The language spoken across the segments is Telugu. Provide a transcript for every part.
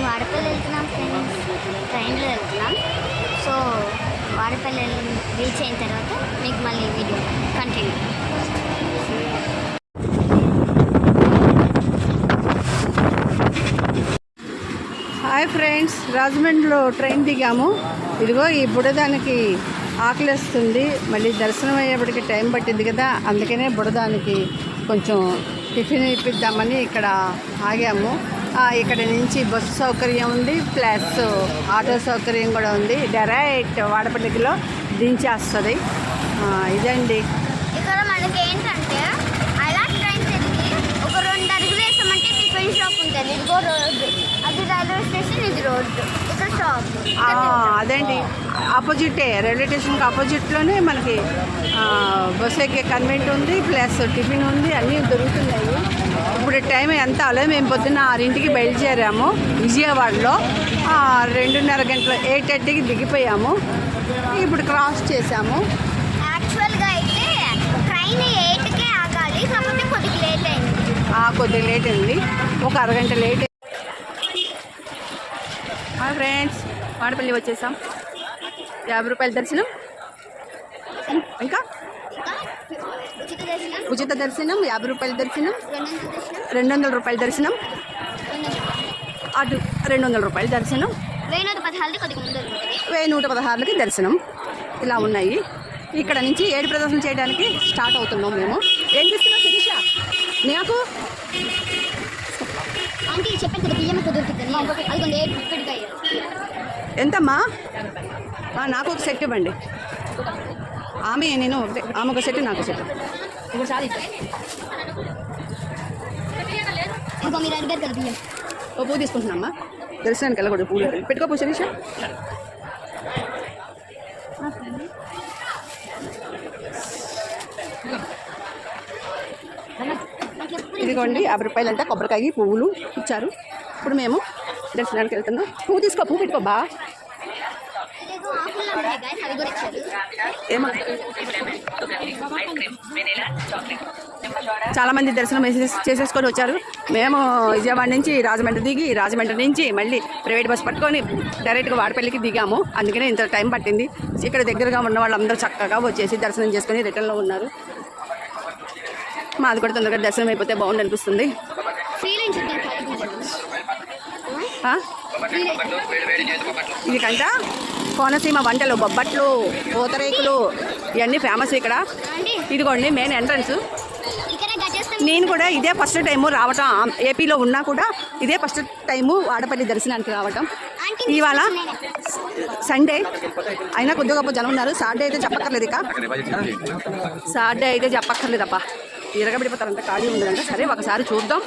వాడపల్లి వెళ్తున్నాం ఫ్రెండ్స్, ట్రైన్లో వెళ్తున్నాం. సో వాడపల్లి రీచ్ అయిన తర్వాత మీకు మళ్ళీ వీడియో కంటిన్యూ. హాయ్ ఫ్రెండ్స్, రాజమండ్రిలో ట్రైన్ దిగాము. ఇదిగో ఈ బుడదానికి ఆకలిస్తుంది. మళ్ళీ దర్శనం అయ్యేప్పటికి టైం పట్టింది కదా, అందుకనే బుడదానికి కొంచెం టిఫిన్ ఇప్పిద్దామని ఇక్కడ ఆగాము. ఇక్కడ నుంచి బస్సు సౌకర్యం ఉంది, ప్లస్ ఆటో సౌకర్యం కూడా ఉంది. డైరెక్ట్ వాడపల్లిలో దించేస్తుంది. ఇదండి. ఇక్కడ మనకి ఏంటంటే అలా ట్రైన్ తిరిగి ఒక 2 అడుగులు వేసామంటే టిఫిన్ షాప్ ఉంటుంది. ఇదిగో రోడ్డు, అది రైల్వే స్టేషన్, ఇది రోడ్డు, ఇక్కడ షాప్. అదండి, ఆపోజిటే రైల్వే స్టేషన్కి ఆపోజిట్లోనే మనకి బస్సు ఎక్కే కన్వెంట్ ఉంది, ప్లస్ టిఫిన్ ఉంది, అన్నీ దొరుకుతున్నాయి. ఇప్పుడు టైం ఎంత అలా మేము పొద్దున్న 6ంటికి బయలుదేరాము. విజయవాడలో 2:30 గంటల 8:30కి దిగిపోయాము. ఇప్పుడు క్రాస్ చేసాము. యాక్చువల్గా అయితే ట్రైన్ 8కే ఆగాలి, కాకపోతే కొద్దిగా లేట్ అయింది. కొద్దిగా లేట్ అయింది, ఒక అరగంట లేట్. ఫ్రెండ్స్, వాడపల్లి వచ్చేసాం. 50 రూపాయల దర్శనం, ఇంకా ఉచిత దర్శనం, 50 రూపాయల దర్శనం, 200 రూపాయల దర్శనం, అటు 200 రూపాయల దర్శనం, 1116కి దర్శనం. ఇలా ఉన్నాయి. ఇక్కడ నుంచి 7 ప్రదర్శనలు చేయడానికి స్టార్ట్ అవుతున్నాం మేము. ఏం చేస్తున్నాం శిరీష? నాకు ఎంతమ్మా? నాకు ఒక సెట్ ఇవ్వండి. నేను ఆమె ఒక సెట్, నాకు సెట్. ఓ పువ్వు తీసుకుంటున్నామ్మా. దర్శనానికి వెళ్ళకూడదు, పువ్వు పెట్టుకోపో శిరీష. ఇదిగోండి 50 రూపాయలు అంటే కొబ్బరికాయ, పువ్వులు ఇచ్చారు. ఇప్పుడు మేము దర్శనానికి వెళ్తున్నాం. పువ్వు తీసుకో, పువ్వు పెట్టుకో బా. చాలామంది దర్శనం చేసేసుకొని వచ్చారు. మేము విజయవాడ నుంచి రాజమండ్రి దిగి, రాజమండ్రి నుంచి మళ్ళీ ప్రైవేట్ బస్ పట్టుకొని డైరెక్ట్గా వాడపల్లికి దిగాము. అందుకనే ఇంత టైం పట్టింది. ఇక్కడ దగ్గరగా ఉన్న వాళ్ళందరూ చక్కగా వచ్చేసి దర్శనం చేసుకొని రిటర్న్లో ఉన్నారు. మాది కూడా తొందరగా దర్శనం అయిపోతే బాగుంది అనిపిస్తుంది. ఇది కంట కోనసీమ వంటలు, బొబ్బట్లు, పూతరేకులు ఇవన్నీ ఫేమస్ ఇక్కడ. ఇదిగోండి మెయిన్ ఎంట్రన్స్. నేను కూడా ఇదే ఫస్ట్ టైము రావటం. ఏపీలో ఉన్నా కూడా ఇదే ఫస్ట్ టైము వాడపల్లి దర్శనానికి రావటం. ఇవాళ సండే అయినా కొద్దిగా గొప్ప జనం ఉన్నారు. సాటర్డే అయితే చెప్పక్కర్లేదు. ఇక సాటర్డే అయితే చెప్పక్కర్లేదప్ప, ఇరగబడిపోతారంట, ఖాళీ ఉండదంట. సరే ఒకసారి చూద్దాం.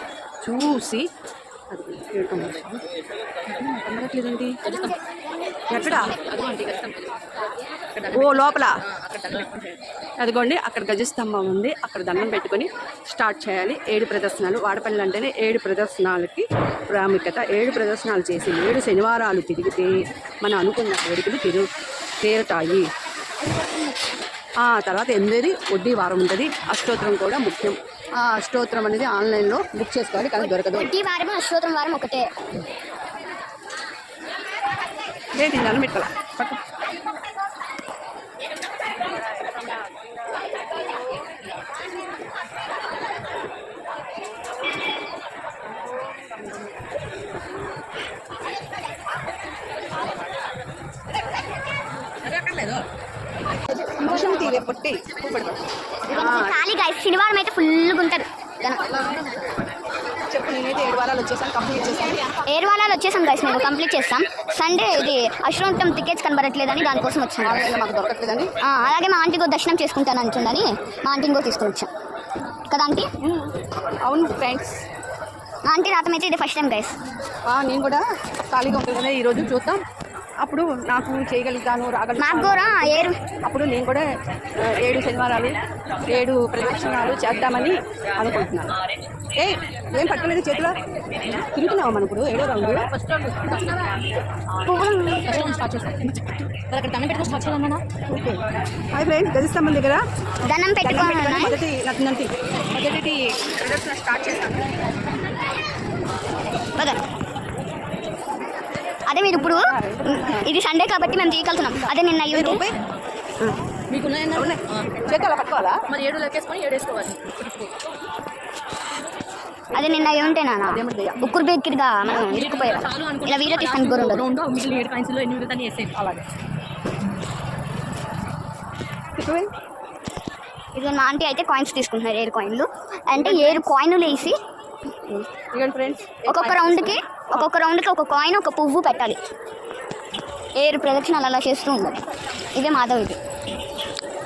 చూసి కనబడట్లేదండి ఎక్కడ? ఓ లోపల అదిగోండి, అక్కడ గజస్తంభం ఉంది. అక్కడ దండం పెట్టుకొని స్టార్ట్ చేయాలి. 7 ప్రదర్శనలు. వాడపల్లి అంటేనే 7 ప్రదర్శనలకి ప్రాముఖ్యత. 7 ప్రదర్శనలు చేసి 7 శనివారాలు తిరిగితే మనం అనుకున్న కోరికలు తీరుతాయి. తర్వాత 8 వడ్డీ వారం ఉంటుంది. అష్టోత్తరం కూడా ముఖ్యం. అష్టోత్తరం అనేది ఆన్లైన్లో బుక్ చేసుకోవాలి, కానీ దొరకదు. వడ్డీ వారం, అష్టోత్తరం వారం ఒకటే. ఏంటి నన్ను పెట్టుకోవాలా? పట్టు. ఖాళీ గాయస్, శనివారం అయితే ఫుల్గా ఉంటారు. చెప్పు. నేనైతే 7 వారాలు వచ్చేసాను, కంప్లీట్ చేస్తాను. 7 వారాలు వచ్చేసాం గైస్, మేము కంప్లీట్ చేస్తాం. సండే ఇది అశ్వంతం టికెట్స్ కనబడట్లేదని దానికోసం వచ్చాం. మాకు దొరకట్లేదని. అలాగే మా ఆంటీ కూడా దర్శనం చేసుకుంటాను అంటుందని మా ఆంటీని కూడా తీసుకుని వచ్చాం కదా ఆంటీ. అవును ఫ్రెండ్స్, ఆంటీ రావటం అయితే ఇది ఫస్ట్ టైం గైస్. నేను కూడా ఖాళీగా ఉంటుంది కదా, ఈరోజు చూద్దాం. అప్పుడు నాకు చేయగలుగుతాను, రాగలుగుతాను. అప్పుడు నేను కూడా 7 శనివారాలు 7 ప్రదక్షిణాలు చేద్దామని అనుకుంటున్నాను. ఏం పట్టలేదు చేతిలో, తిరుగుతున్నావా మనం ఇప్పుడు? 7వ రౌండ్ అక్కడ దండం పెట్టుకుని స్టార్ట్ చేయాలన్నా. హాయ్ ఫ్రెండ్స్, గజస్తంభం దగ్గర దండం పెట్టుకోవాలి. మొదటి ప్రదర్శన స్టార్ట్ చేస్తాను. అదే మీరు ఇప్పుడు ఇది సండే కాబట్టి మేము తీయగలుగుతున్నాం. అదే నిన్న అయ్యి ఉంటే మీకు చేతులు పట్టుకోవాలా మరి 7 లెక్కేసుకొని 7 వేసుకోవాలి. అదే నిన్న అయ్యి ఉంటే నాన్న ఉక్కురు బెక్కిరిగా మనం ఇరుక్కుపోయారు. ఇలా వీడియో తీసుకొని గురు రెండు మిగిలిన 7 కాయిన్స్లో 8 మిగులుతాన్ని వేసేయండి. అలాగే ఇది మా ఆంటీ అయితే కాయిన్స్ తీసుకుంటున్నారు. 7 కాయిన్లు అంటే 7 కాయిన్లు వేసి ఇవ్వండి ఫ్రెండ్స్. ఒక్కొక్క రౌండ్కి ఒక కాయిన్ ఒక పువ్వు పెట్టాలి. 7 ప్రదక్షిణాలు అలా చేస్తూ ఉండాలి. ఇదే మాధవ్. ఇది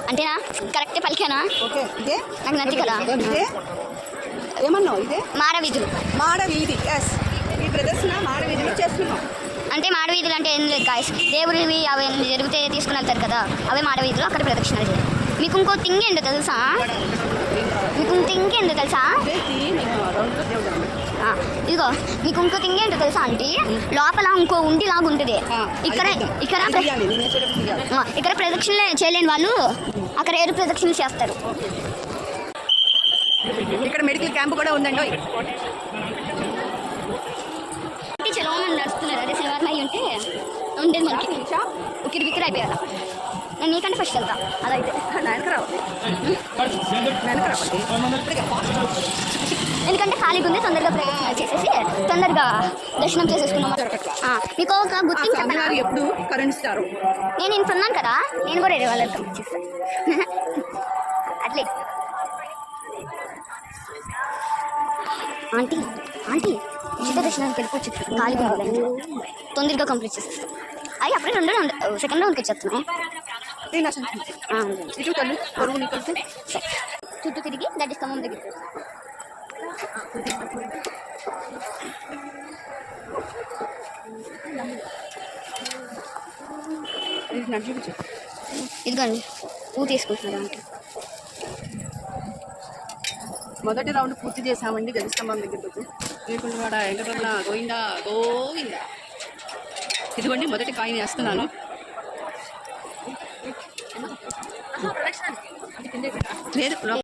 అంతేనా? కరెక్టే పలికానా? ఓకే ఇదే నాకు నచ్చి కదా. ఇదే ఏమన్నావు? ఇదే మాడవీధులు. మాడవీధి. ఎస్, ఈ ప్రదర్శన మాడవీధిలో చేస్తున్నాం. అంటే మాడవీధులు అంటే ఏం లేదు గాయస్, దేవుడివి అవి జరిగితే తీసుకుని వెళ్తారు కదా, అవే మాడవీధులు. అక్కడ ప్రదక్షిణాలు చేయాలి. మీకు ఇంకో థింగ్ ఏంటో తెలుసా? ఇదిగో మీకు ఇంకో థింగ్ ఏంటో తెలుసా ఆంటీ? లోపల ఇంకో ఉండి లాగా ఉంటుంది. ఇక్కడ ప్రదక్షిణలు చేయలేని వాళ్ళు అక్కడ 7 ప్రదక్షిణలు చేస్తారు. ఇక్కడ మెడికల్ క్యాంప్ కూడా ఉందండి. చాలా మంది నడుస్తున్నారు. అదే శనివారం అయ్యి ఉంటే ఉండేది మనకి ఉక్కిరి బిక్కిరి అయిపోయారు. నేను నీకంటే ఫస్ట్ వెళ్తా. అదైతే ఎందుకంటే ఖాళీగా ఉంది, తొందరగా ప్రదక్షిణాలు చేసేసి తొందరగా దర్శనం చేసేసుకున్నాం. మీకు ఒక గుర్తింపు చెప్పనా? ఎప్పుడు కరుణిస్తారు. నేను ఇంటున్నాను కదా, నేను కూడా వేరే వాళ్ళతో చేస్తాను. అట్లే ఆంటీ ఉచిత దర్శనానికి వెళ్ళిపోవచ్చు. ఖాళీగా ఉండాలి, తొందరగా కంప్లీట్ చేసేస్తాం. అవి అప్పుడే సెకండ్ రౌండ్కి వచ్చేస్తున్నాం. చుట్టూ తిరిగి దడ్డి స్తంభం దగ్గరికి. ఇదిగోండి పువ్వు తీసుకుంటున్నారు అంటే. మొదటి రౌండ్ పూర్తి చేసామండి గజస్తంభం దగ్గరకు. వీకుండవాడ వెంకటరమణ గోవిందా గోవిందా. ఇదిగోండి మొదటి కాయిన్ వేస్తున్నాను. లేదు